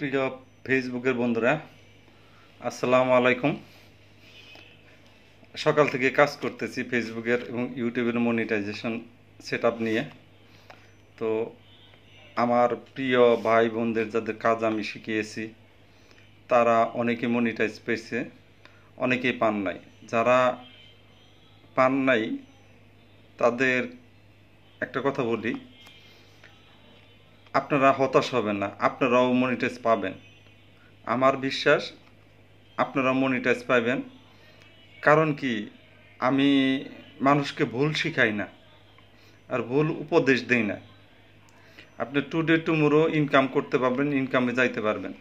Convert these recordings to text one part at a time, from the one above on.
প্রিয় ফেসবুকের বন্ধুরা, আসসালামু আলাইকুম। সকাল থেকে কাজ করতেছি ফেসবুকের এবং ইউটিউবের মনিটাইজেশন সেটআপ নিয়ে। তো আমার প্রিয় ভাই বোনদের যাদের কাজ আমি শিখিয়েছি তারা অনেকে মনিটাইজ পেয়েছে, অনেকেই পান নাই। যারা পান নাই তাদের একটা কথা বলি, আপনারা হতাশ হবেন না, আপনারাও মনিটাইজ পাবেন। আমার বিশ্বাস আপনারা মনিটাইজ পাবেন। কারণ কি, আমি মানুষকে ভুল শিখাই না আর ভুল উপদেশ দেই না। আপনি টুডে টুমোরো ইনকাম করতে পারবেন, ইনকামে যাইতে পারবেন।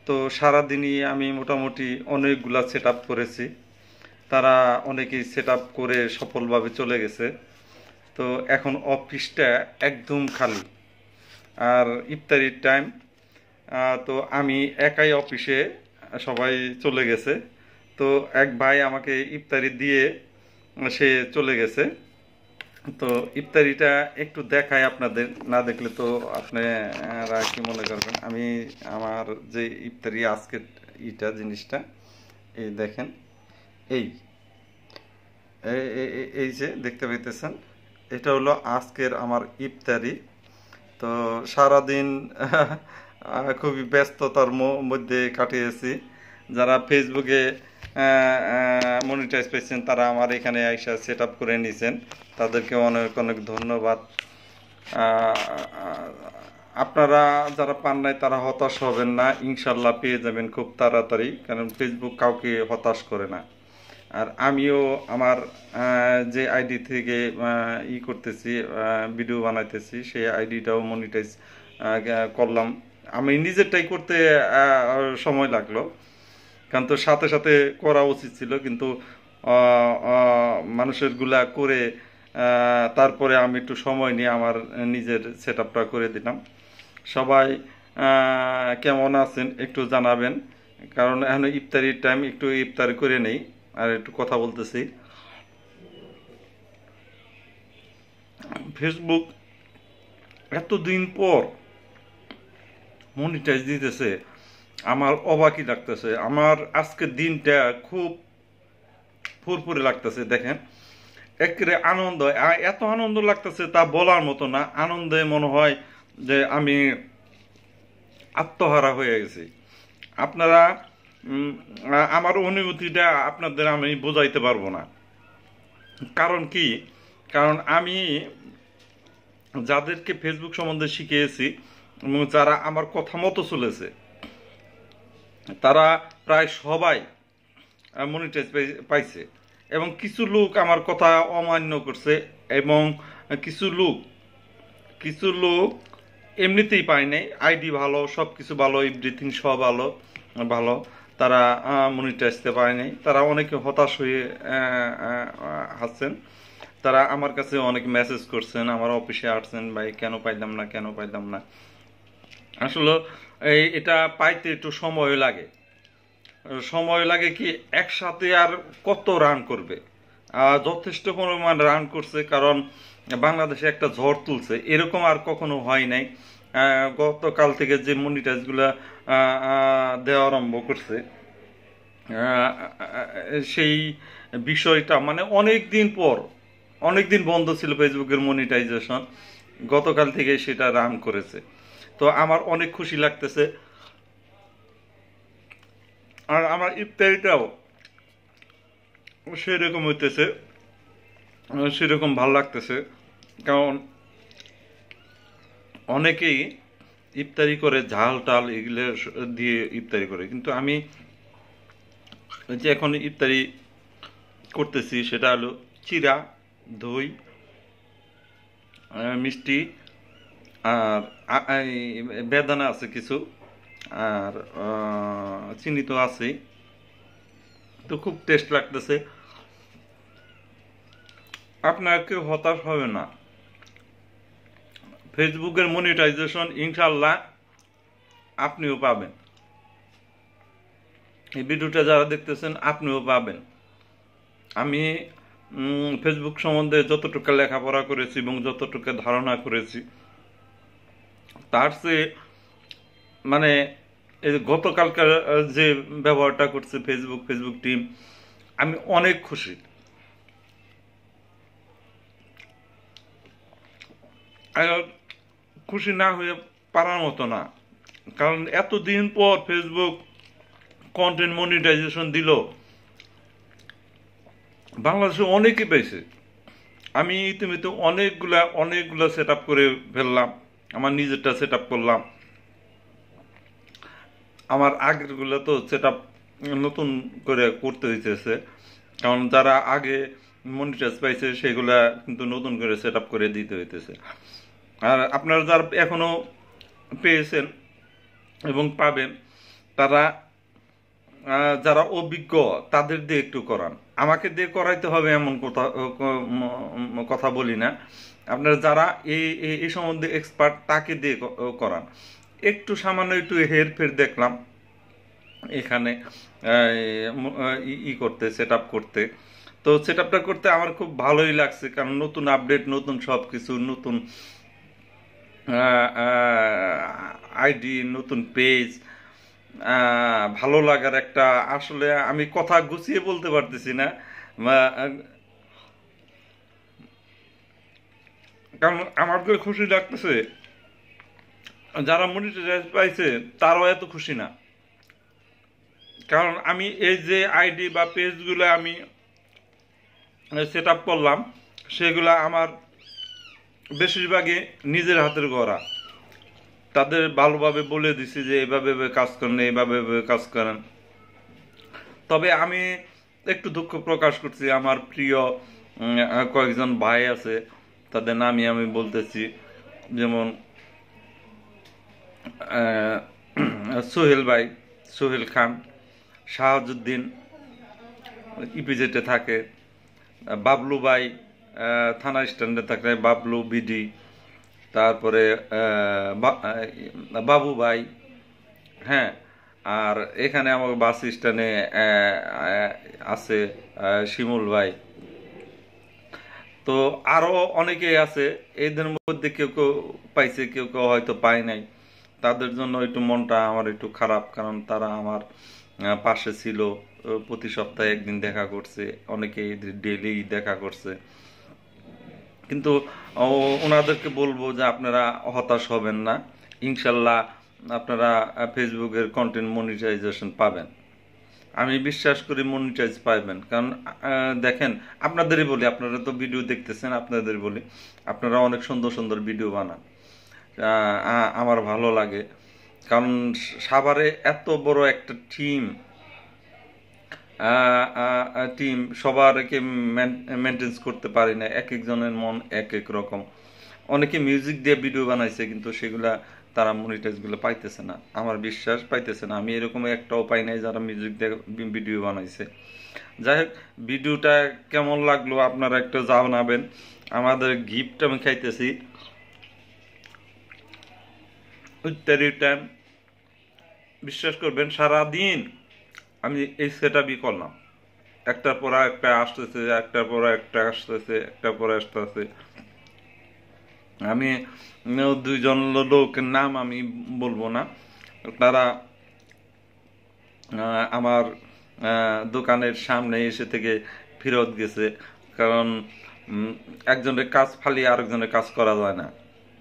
তো সারাদিনই আমি মোটামুটি অনেকগুলা সেট আপ করেছি, তারা অনেকেই সেট আপ করে সফলভাবে চলে গেছে। তো এখন অফিসটা একদম খালি, আর ইফতারির টাইম। তো আমি একাই অফিসে, সবাই চলে গেছে। তো এক ভাই আমাকে ইফতারি দিয়ে সে চলে গেছে। তো ইফতারিটা একটু দেখাই আপনাদের, না দেখলে তো আপনারা কি মনে করবেন। আমি আমার যে ইফতারি আজকের জিনিসটা এই দেখেন, এই এই যে দেখতে পাইতেছেন, এটা হলো আজকের আমার ইফতারি। তো সারাদিন খুবই ব্যস্ততার মধ্যে কাটিয়েছি। যারা ফেসবুকে মনিটাইজ পেয়েছেন তারা আমার এখানে আইসা সেট আপ করে নিয়েছেন, তাদেরকে অনেক অনেক ধন্যবাদ। আপনারা যারা পান নাই তারা হতাশ হবেন না, ইনশাল্লাহ পেয়ে যাবেন খুব তাড়াতাড়ি, কারণ ফেসবুক কাউকে হতাশ করে না। আর আমিও আমার যে আইডি থেকে করতেছি, ভিডিও বানাইতেছি, সেই আইডিটাও মনিটাইজ করলাম। আমি নিজেরটাই করতে সময় লাগলো, কারণ তো সাথে সাথে করা উচিত ছিল, কিন্তু মানুষের গুলা করে তারপরে আমি একটু সময় নিয়ে আমার নিজের সেট আপটা করে দিলাম। সবাই কেমন আছেন একটু জানাবেন, কারণ এখন ইফতারির টাইম, একটু ইফতার করে নেই আর একটু কথা বলতেছি। ফেসবুক এতদিন পর মনিটাইজ দিতেছে, আমার অবাকই লাগতেছে। আমার আজকের দিনটা খুব ফুরফুরে লাগতেছে। দেখেন, একেবারে আনন্দ, এত আনন্দ লাগতেছে তা বলার মতো না। আনন্দে মনে হয় যে আমি আত্মহারা হয়ে গেছি। আপনারা আমার অনুভূতিটা আপনাদের আমি বোঝাইতে পারবো না। কারণ কি, কারণ আমি যাদেরকে ফেসবুক সম্বন্ধে শিখিয়েছি এবং যারা আমার কথা মতো চলেছে তারা প্রায় সবাই মনিটাইজ পাইছে, এবং কিছু লোক আমার কথা অমান্য করছে, এবং কিছু লোক এমনিতেই পায় নাই। আইডি ভালো, সব কিছু ভালো, এভরিথিং সব ভালো ভালো, তারা মনিটাইজতে পায় নাই। তারা অনেকে হতাশ হয়ে হাসছেন। তারা আমার কাছে অনেক মেসেজ করছেন, আমার অফিসে আসছেন, ভাই কেন পাইলাম না, কেন পাইলাম না। আসলে এটা পাইতে একটু সময় লাগে। কি, একসাথে আর কত রান করবে, যথেষ্ট পরিমাণ রান করছে, কারণ বাংলাদেশে একটা ঝড় তুলছে, এরকম আর কখনো হয় নাই। গতকাল থেকে যে মনিটাইজগুলা দেওয়া আরম্ভ করছে, সেই বিষয়টা মানে অনেক দিন বন্ধ ছিল ফেসবুকের মনিটাইজেশন, গতকাল থেকে সেটা রান করেছে। তো আমার অনেক খুশি লাগতেছে। আর আমার ইফতারিটাও সেরকম হইতেছে, সেরকম ভালো লাগতেছে। কারণ অনেকেই ইফতারি করে ঝাল টাল এগুলো দিয়ে ইফতারি করে, কিন্তু আমি যে এখন ইফতারি করতেছি সেটা হলো চিরা, দই, মিষ্টি, আর বেদানা আছে কিছু, আর চিনি তো আছেই। তো খুব টেস্ট লাগতেছে। আপনার কেউ হতাশ হবে না। ফেসবুকের মনিটাইজেশন ইনশাল্লাহ আপনিও পাবেন। এই ভিডিওটা যারা দেখতেছেন আপনিও পাবেন। আমি ফেসবুক সম্বন্ধে যতটুকু লেখাপড়া করেছি এবং যতটুকু ধারণা করেছি, তার চেয়ে মানে এই যে গতকালকার যে ব্যবহারটা করছে ফেসবুক টিম, আমি অনেক খুশি। আর খুশি না হয়ে পারার মতো না, কারণ এতদিন পর ফেসবুক কন্টেন্ট মনিটাইজেশন দিল, বাংলাদেশে অনেকে পেয়েছে। আমি ইতিমধ্যে অনেকগুলা সেট আপ করে ফেললাম, আমার নিজেরটা সেট আপ করলাম। আমার আগেরগুলো তো সেট আপ নতুন করে করতে হইতেছে, কারণ যারা আগে মনিটাইজ পাইছে সেগুলা কিন্তু নতুন করে সেট আপ করে দিতে হইতেছে। আর আপনারা যারা এখনো পেয়েছেন এবং পাবেন, তারা যারা অভিজ্ঞ তাদের দিয়ে একটু করান। আমাকে দিয়ে করাইতে হবে এমন কথা বলি না। আপনারা যারা এই সম্বন্ধে এক্সপার্ট তাকে দিয়ে করান। একটু সামান্য একটু হেরফের দেখলাম এখানে করতে, সেট আপ করতে। তো সেট আপটা করতে আমার খুব ভালোই লাগছে, কারণ নতুন আপডেট, নতুন সব কিছু, নতুন আইডি, নতুন পেজ, ভালো লাগার একটা, আসলে আমি কথা গুছিয়ে বলতে পারতেছি না, কারণ আমার যে খুশি লাগতেছে, যারা মনিটাইজ পাইছে তারাও এত খুশি না। কারণ আমি এই যে আইডি বা পেজগুলো আমি সেট আপ করলাম, সেগুলা আমার বেশিরভাগই নিজের হাতের গড়া। তাদের ভালোভাবে বলে দিছি যে এইভাবে কাজ করেন, এইভাবে কাজ করেন। তবে আমি একটু দুঃখ প্রকাশ করছি, আমার প্রিয় কয়েকজন ভাই আছে, তাদের নামই আমি বলতেছি, যেমন সোহেল ভাই, সোহেল খান, শাহাজুদ্দিন ইপিজেটে থাকে, বাবলু ভাই থানা স্ট্যান্ডে থাকে, বাবলু বিডি, তারপরে বাবু ভাই, হ্যাঁ, আর এখানে আমার বাস স্ট্যান্ডে আছে শিমুল ভাই। তো আরো অনেকেই আছে, এদের মধ্যে কেউ কেউ পাইছে, কেউ কেউ হয়তো পায় নাই। তাদের জন্য একটু মনটা আমার একটু খারাপ, কারণ তারা আমার পাশে ছিল, প্রতি সপ্তাহে একদিন দেখা করছে, অনেকেই ডেইলি দেখা করছে। কিন্তু ওনাদেরকে বলবো যে আপনারা হতাশ হবেন না, ইনশাল্লাহ আপনারা ফেসবুকের কন্টেন্ট মনিটাইজেশন পাবেন। আমি বিশ্বাস করি মনিটাইজ পাইবেন, কারণ দেখেন, আপনাদেরই বলি, আপনারা তো ভিডিও দেখতেছেন, আপনাদের বলি, আপনারা অনেক সুন্দর সুন্দর ভিডিও বানান, আমার ভালো লাগে। কারণ সাভারে এত বড় একটা টিম সবারকে মেনটেন্স করতে পারি না, এক একজনের মন এক এক রকম। অনেকে মিউজিক দিয়ে ভিডিও বানাইছে, কিন্তু সেগুলা তারা মনিটাইজগুলো পাইতেছে না, আমার বিশ্বাস পাইতেছে না। আমি এরকম একটাও পাই নাই যারা মিউজিক দিয়ে ভিডিও বানাইছে। যাই হোক, ভিডিওটা কেমন লাগলো আপনারা একটু জানাবেন। আমাদের গিফট আমি খাইতেছি টাইম, বিশ্বাস করবেন সারাদিন আমি এই সেট আপই করলাম, একটার পর একটা আসতেছে, একটার পর একটা আসতেছে, একটার পর আসতেছে। আমি দুইজন লোকের নাম আমি বলবো না, তারা আমার দোকানের সামনে এসে থেকে ফেরত গেছে, কারণ একজনের কাজ ফালিয়ে আরেকজনের কাজ করা যায় না।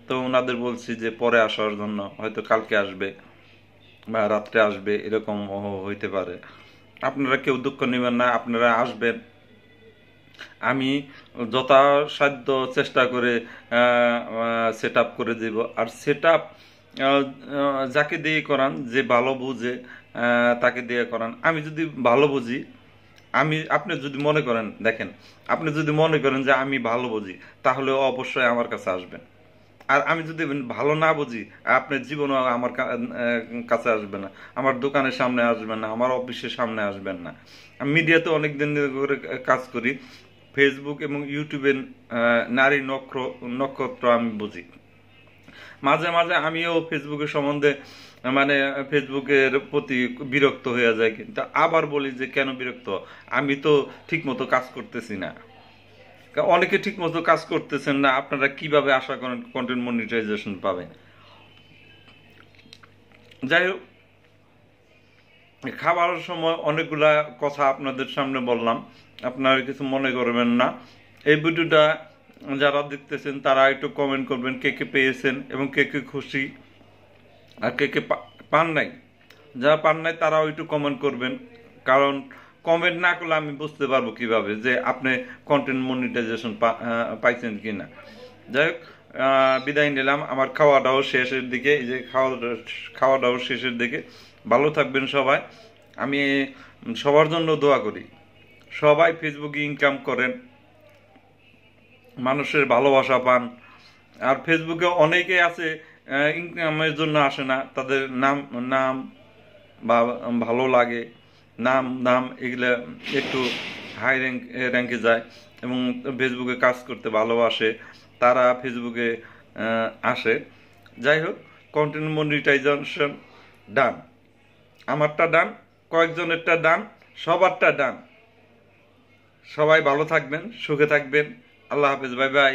তো ওনাদের বলছি যে পরে আসার জন্য, হয়তো কালকে আসবে বা রাত্রে আসবে, এরকম হইতে পারে। আপনারা কেউ দুঃখ নেবেন না, আপনারা আসবেন, আমি যথাসাধ্য চেষ্টা করে সেট আপ করে দেব। আর সেট আপ যাকে দিয়ে করান, যে ভালো বুঝে তাকে দিয়ে করান। আমি যদি ভালো বুঝি, আপনি যদি মনে করেন, দেখেন, আপনি যদি মনে করেন যে আমি ভালো বুঝি, তাহলে অবশ্যই আমার কাছে আসবেন। আর আমি যদি ভালো না বুঝি, আপনার জীবনও আমার কাছে আসবে না, আমার দোকানের সামনে আসবেন না, আমার অফিসের সামনে আসবেন না। আমি মিডিয়াতে অনেক দিন ধরে কাজ করি, ফেসবুক এবং ইউটিউবের নারী নক্ষত্র আমি বুঝি। মাঝে মাঝে আমিও ফেসবুকের সম্বন্ধে, মানে ফেসবুকের প্রতি বিরক্ত হয়ে যায়, কিন্তু আবার বলি যে কেন বিরক্ত, আমি তো ঠিক মতো কাজ করতেছি না। অনেকে ঠিক মতো কাজ করতেছেন না, আপনারা কিভাবে আশা করেন কন্টেন্ট মনিটাইজেশন পাবেন? যাই হোক, খাবারের সময় অনেকগুলা কথা আপনাদের সামনে বললাম, আপনারা কিছু মনে করবেন না। এই ভিডিওটা যারা দেখতেছেন তারা একটু কমেন্ট করবেন কে কে পেয়েছেন এবং কে কে খুশি, আর কে কে পান নাই। যারা পান নাই তারাও একটু কমেন্ট করবেন, কারণ কমেন্ট না করলে আমি বুঝতে পারবো কিভাবে যে আপনি কন্টেন্ট মনিটাইজেশন পাইছেন কিনা। যাই হোক, বিদায় নিলাম। আমার খাওয়াটাও শেষের দিকে, এই যে খাওয়াটাও শেষের দিকে। ভালো থাকবেন সবাই। আমি সবার জন্য দোয়া করি, সবাই ফেসবুকে ইনকাম করেন, মানুষের ভালোবাসা পান। আর ফেসবুকে অনেকে আছে ইনকামের জন্য আসে না, তাদের নাম নাম বা ভালো লাগে, নাম নাম এগুলা একটু হাই র্যাঙ্কে যায় এবং ফেসবুকে কাজ করতে ভালোবাসে, তারা ফেসবুকে আসে। যাই হোক, কন্টেন্ট মনিটাইজেশন ডান, আমারটা ডান, কয়েকজনেরটা ডান, সবারটা ডান। সবাই ভালো থাকবেন, সুখে থাকবেন। আল্লাহ হাফেজ, বাই বাই।